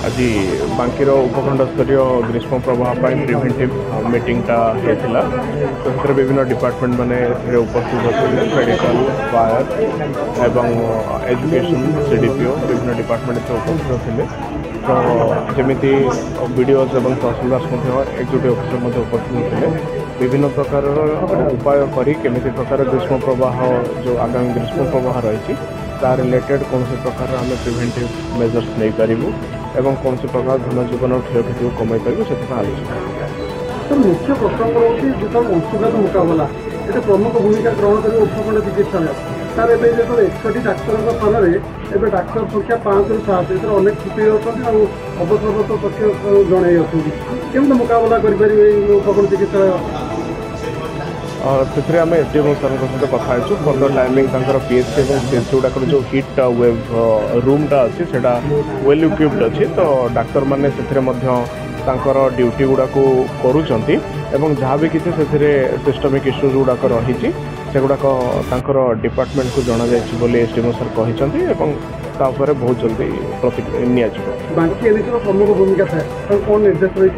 आज बांकीर उपखंड स्तरीय ग्रीष्म प्रवाह प्रिवेंटिव मीटिंगटा होता तो विभिन्न डिपार्टमेंट मैंने उपस्थित होते मेडिकल फायर एवं एजुकेशन सीडीपीओ विभिन्न डिपार्टमेंट उपस्थित थे तो जमीती बीडीओज और तहसीलदार एक्जिक्यूटिव ऑफिसर उपस्थित होते विभिन्न प्रकार उपाय करी केमिति प्रकार ग्रीष्म प्रवाह जो आगामी ग्रीष्म प्रवाह रही तार रिलेटेड कौन से प्रकार आम प्रिवेंटिव मेजर्स नहीं पारू एवं कौन से प्रकार धनजीवन क्षयक्षति को कमाई पारू से आलोचना सर मुख्य प्रसंग होती जो अंशुघात मुकाबला ये प्रमुख भूमिका ग्रहण कर उपखंड चिकित्सालय सर ए जो 61 डाक्तर स्थान में डाक्तर संख्या 5 ରୁ 7 एथर अनेक छुट्टी अच्छा अवसरगत तथ्य जन केमती मुकाबला करें उपखंड चिकित्सालय से आम एसडीएम सर सहित कथा फर्दर टाइमिंग पीएचसी और सीएचसी गुड़ाक जो हिट वेव रूमटा अच्छी से वेल इक्विप्ड अच्छी तो डाक्तर मैंने ड्यूटी गुड़ाक करुँच जहाँ भी किसी से सिस्टमिक इश्यूज गुड़ाक रही से गुड़ाक डिपार्टमेंट को जना जाए एसडीएम सर कहते बहुत जल्दी प्रतिक्रिया बांकी एनएससी प्रमुख भूमिका था कौन निर्देश रही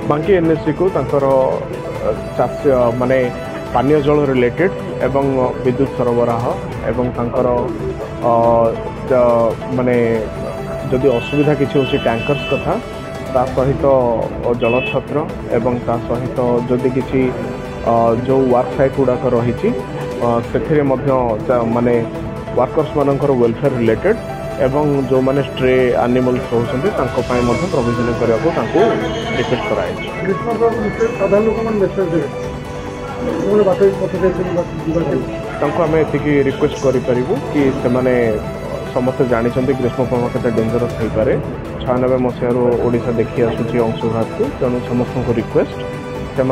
बांकी एनएससी को चाष माने पानीय जल रिलेटेड एवं विद्युत सरबराह एवं माने जदि असुविधा किसी होची टैंकर्स कथा ता सहित जल छत्र एवं ता सहित जदि किसी जो वर्क साइट गुड़ाक रही से माने वर्कर्स मानकर वेलफेयर रिलेटेड एवं जो माने स्ट्रे एनिमल्स होती प्रोविजन करने को रिक्वेस्ट कराई आम ये रिक्वेस्ट करूँ कि से समस्त जानते ग्रीष्म प्रवाह के डेंजरस हो पाए 96 मसीह ओडिशा देखी आसूँ अंशुघात को तेणु समस्त को रिक्वेस्ट से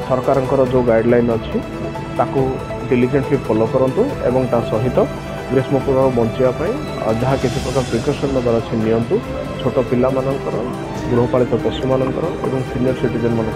सरकार जो गाइडलाइन अच्छी ताकू डिलिजेंटली फॉलो करूँ एवं ता सहित ग्रीष्म प्रवाह बचाई जहाँ किसी प्रकार प्रिकसन नगर अच्छे नियंतु छोट पिला गृहपालित पशु मान सीनियर सिटीजन मान